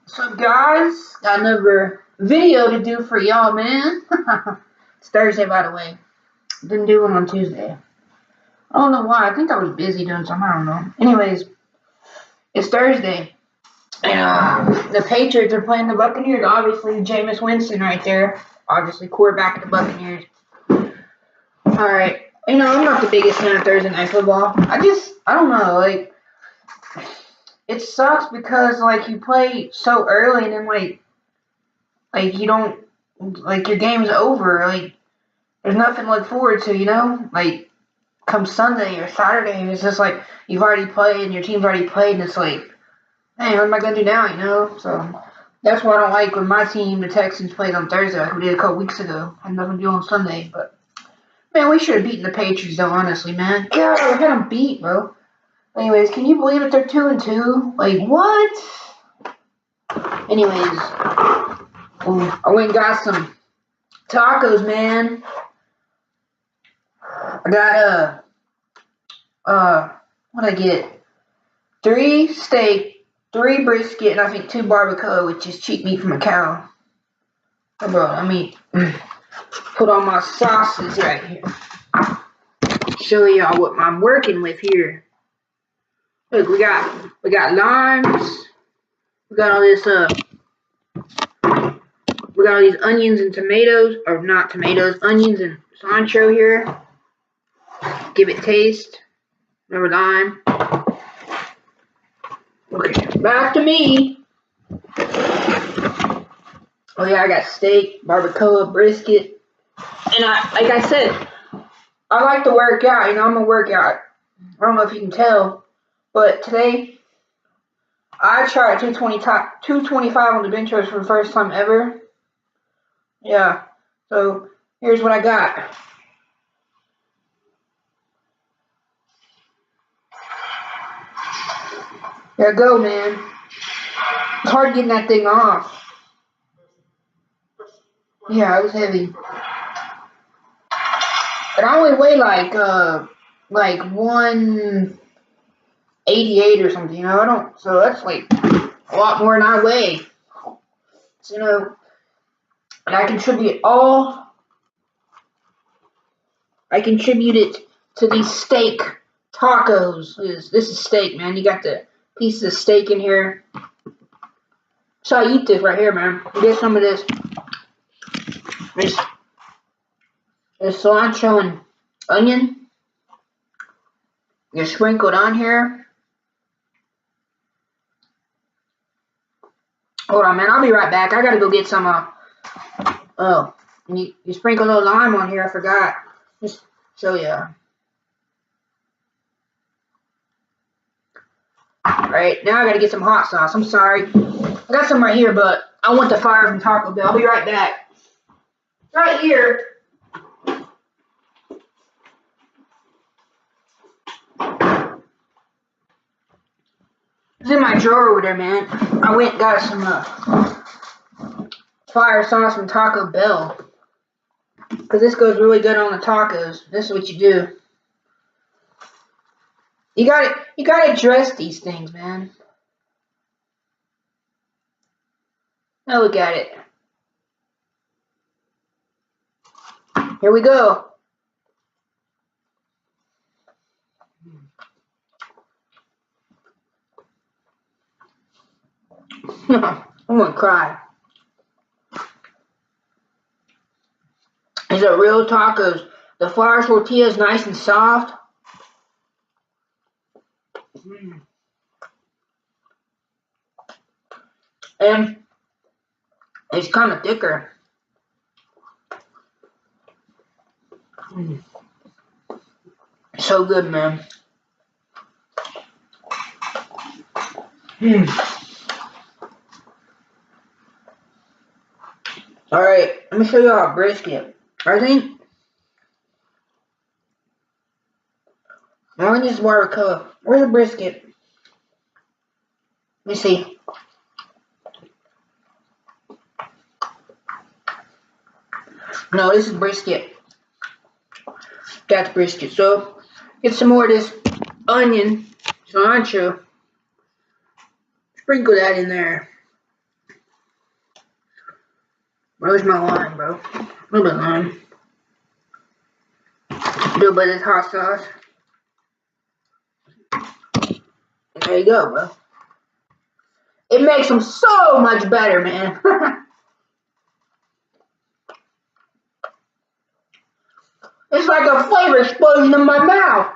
What's up, guys? Got another video to do for y'all, man. It's Thursday, by the way. Didn't do one on Tuesday. I don't know why. I think I was busy doing something. I don't know. Anyways, it's Thursday. And the Patriots are playing the Buccaneers. Obviously, Jameis Winston right there. Obviously, quarterback of the Buccaneers. Alright. I'm not the biggest fan of Thursday Night Football. I don't know. It sucks because, you play so early and then, you don't, your game's over. There's nothing to look forward to. Come Sunday or Saturday, it's just you've already played and your team's already played, and it's hey, what am I going to do now, So, that's why I don't like when my team, the Texans, played on Thursday, like we did a couple weeks ago. Had nothing to do on Sunday, but, man, we should have beaten the Patriots, though, honestly, man. God, we had them beat, bro. Anyways, can you believe it? They're 2-2. What? Anyways, I went and got some tacos, man. I got what'd I get? 3 steak, 3 brisket, and I think 2 barbacoa, which is cheap meat from a cow. Oh, bro, let me put on my sauces right here. Show y'all what I'm working with here. Look, we got limes. We got all this we got all these onions and tomatoes, or not tomatoes, onions and cilantro here. Give it taste. Remember lime. Okay, back to me. Oh yeah, I got steak, barbacoa, brisket, and like I said, I like to work out. I'm gonna work out. I don't know if you can tell, but today I tried 225 on the bench press for the first time ever. Yeah, so here's what I got. There you go, man. It's hard getting that thing off. Yeah, it was heavy. But I only weigh like 188 or something, I don't, so that's a lot more than I weigh. So, and I contribute it to these steak tacos. This is steak, man. You got the piece of steak in here. So I eat this right here, man. Get some of this. There's cilantro and onion. You're sprinkled on here. Hold on, man. I'll be right back. I gotta go get some. Oh, and you sprinkle a little lime on here. I forgot. Just show ya. Alright, now I gotta get some hot sauce. I'm sorry. I got some right here, but I want the fire from Taco Bell. I'll be right back. Right here. It's in my drawer over there, man. I went and got some fire sauce from Taco Bell. Because this goes really good on the tacos. This is what you do. You gotta dress these things, man. Now look at it. Here we go. I'm gonna cry. These are real tacos. The flour tortilla is nice and soft. And it's kind of thicker. So good, man. Alright, let me show you our brisket. I think this is barbacoa. Where's the brisket? Let me see. No, this is brisket. That's brisket. So, get some more of this onion, cilantro. Sprinkle that in there. Where's my lime, bro? A little bit of lime. A little bit of hot sauce. There you go, bro. It makes them so much better, man. It's like a flavor explosion in my mouth.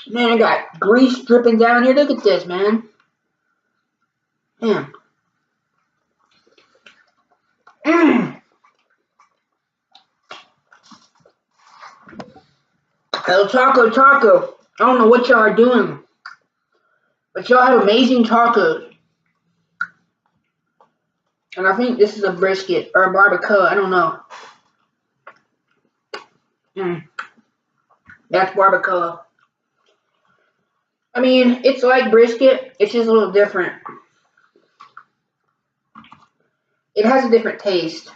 Man, I got grease dripping down here. Look at this, man. Man. El Taco Taco. I don't know what y'all are doing, but y'all have amazing tacos. And I think this is a brisket or a barbacoa. I don't know. That's barbacoa. I mean, it's like brisket. It's just a little different. It has a different taste.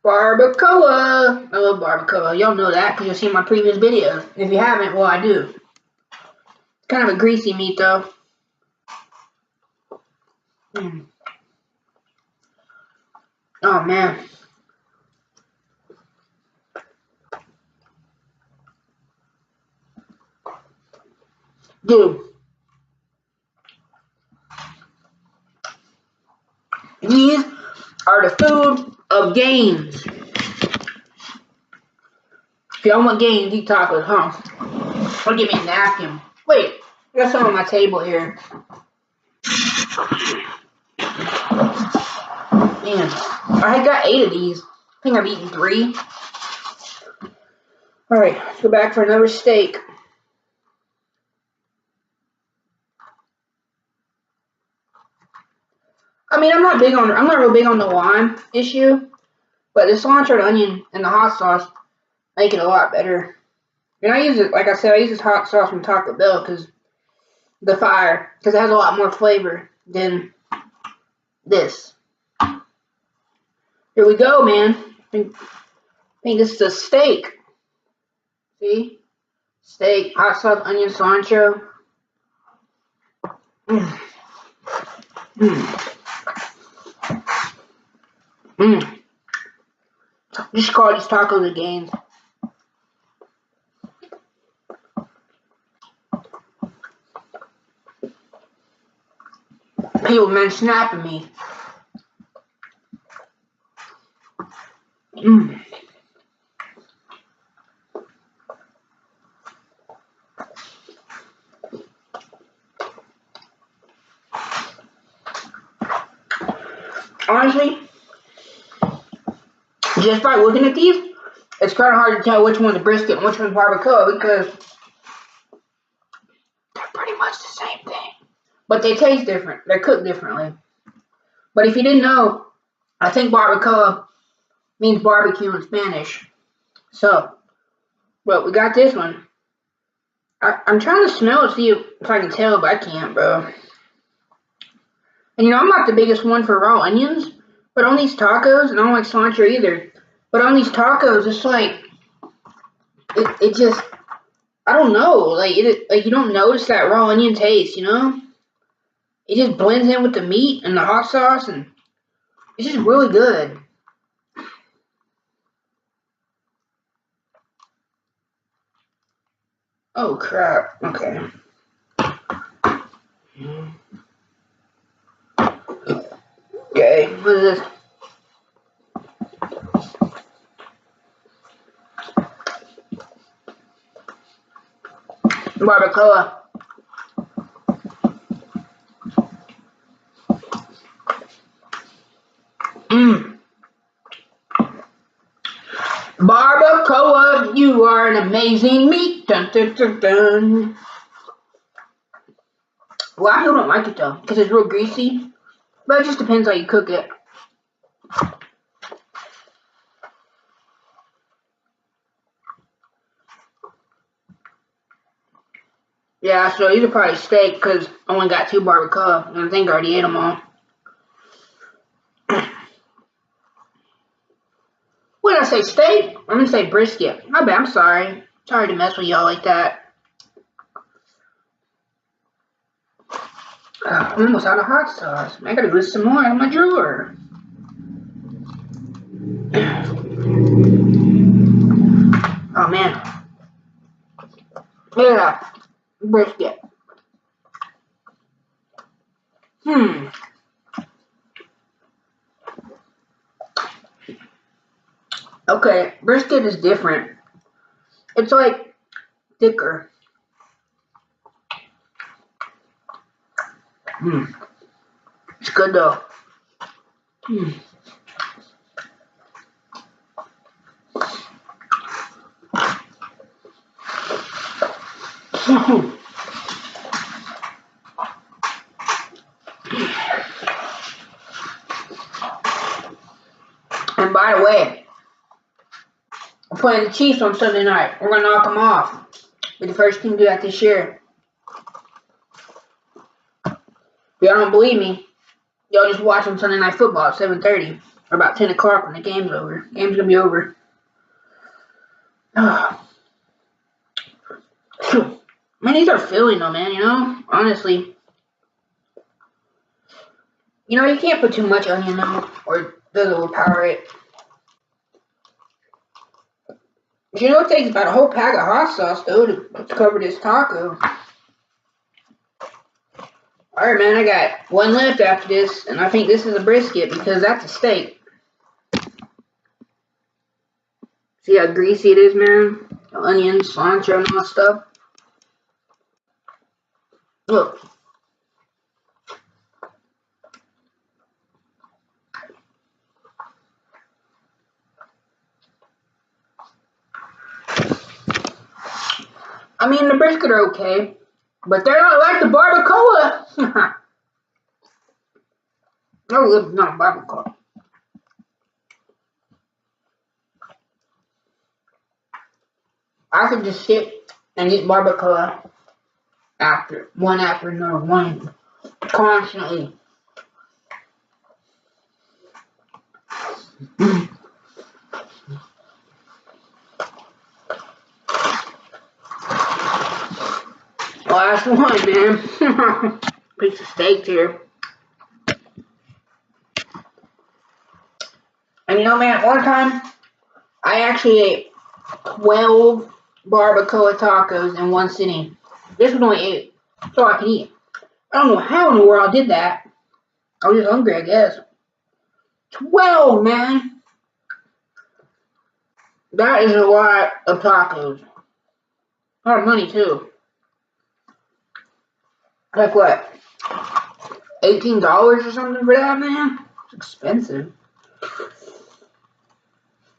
Barbacoa. I love barbacoa. Y'all know that because you've seen my previous videos. If you haven't, well, I do. It's kind of a greasy meat, though. Oh, man. Dude. These are the food of gains. If y'all want gains, eat tacos, huh? Or give me a napkin. Wait, I got some on my table here. Man, I got 8 of these. I think I've eaten 3. Alright, let's go back for another steak. I mean, I'm not real big on the lime issue, but the cilantro and onion and the hot sauce make it a lot better. And I use it, like I said, I use this hot sauce from Taco Bell because it has a lot more flavor than this. Here we go, man. I think this is a steak. See? Steak, hot sauce, onion, cilantro. Just call these tacos a gains. People been snapping me. Honestly, just by looking at these, it's kind of hard to tell which one's a brisket and which one's barbacoa because they're pretty much the same thing. But they taste different. They're cooked differently. But if you didn't know, I think barbacoa means barbecue in Spanish. So, well, we got this one. I'm trying to smell it, see if I can tell, but I can't, bro. And you know, I'm not the biggest one for raw onions, but on these tacos, and I don't like cilantro either, but on these tacos, it's like, it just, I don't know, like you don't notice that raw onion taste, you know? It just blends in with the meat and the hot sauce, and it's just really good. Oh crap, okay. Okay, what is this? Barbacoa. Barbacoa, you are an amazing meat. Dun, dun, dun, dun. Well, I still don't like it though, because it's real greasy. But it just depends how you cook it. Yeah, so these are probably steak, because I only got 2 barbacoa, and I think I already ate them all. What did I say, steak? I'm going to say brisket. My bad, I'm sorry. Sorry to mess with y'all like that. I'm almost out of hot sauce. I gotta go get some more in my drawer. Oh man. Look at that. Brisket. Okay, brisket is different. It's like thicker. It's good though. And by the way, we're playing the Chiefs on Sunday night. We're gonna knock them off. We're the first team to do that this year. If y'all don't believe me, y'all just watch on Sunday Night Football at 7:30 or about 10 o'clock when the game's over. Game's gonna be over. Man, these are filling though, man, you know? Honestly. You know, you can't put too much onion though, or those will overpower it. You know, it takes about a whole pack of hot sauce though to cover this taco. Alright, man, I got one left after this, and I think this is a brisket because that's a steak. See how greasy it is, man? The onions, cilantro, and all that stuff. Look. I mean, the brisket are okay, but they're not like the barbacoa. No, it's not barbacoa. I could just sit and eat barbacoa after another one, constantly. Last one, man. Piece of steak here. And you know, man, one time I actually ate 12 barbacoa tacos in one sitting. This was only 8, so I can eat. I don't know how in the world I did that. I was just hungry, I guess. 12, man. That is a lot of tacos. A lot of money, too. Like what? $18 or something for that, man? It's expensive.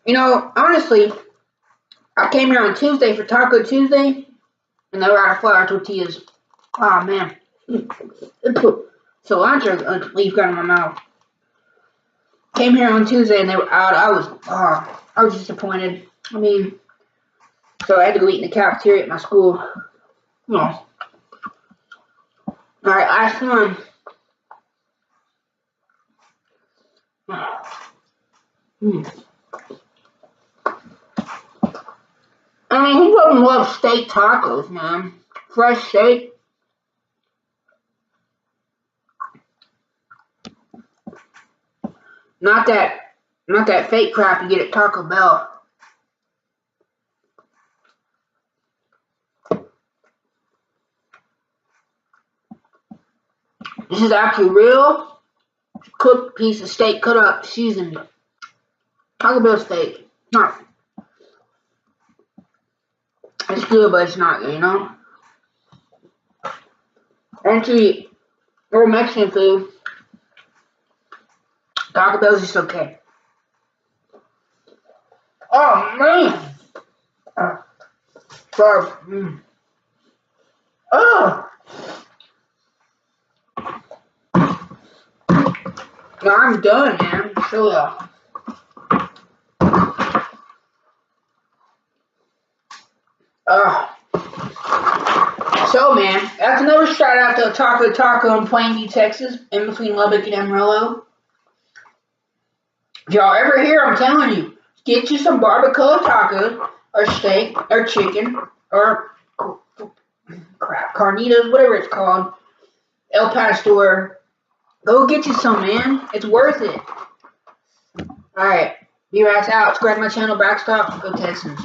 You know, honestly, I came here on Tuesday for Taco Tuesday, and they were out of flour tortillas. Oh, man. Cilantro leaf got in my mouth. Came here on Tuesday, and they were out. I was disappointed. I mean, so I had to go eat in the cafeteria at my school. No. Alright, last one. I mean, who doesn't love steak tacos, man? Fresh steak. Not that fake crap you get at Taco Bell. This is actually real cooked piece of steak, cut up, seasoned. Taco Bell steak. Not. It's good, but it's not good, you know? And to eat real Mexican food, Taco Bell's just okay. Oh, man! Sorry. Oh! No, I'm done, man. Chill out. So, man, that's another shout out to Taco Taco in Plainview, Texas, in between Lubbock and Amarillo. If y'all ever here, I'm telling you, get you some barbacoa tacos, or steak, or chicken, or crap, carnitas, whatever it's called. El Pastor. Go get you some, man. It's worth it. Alright. B-Rax out. Subscribe to my channel, Brax Talk. Go Texans.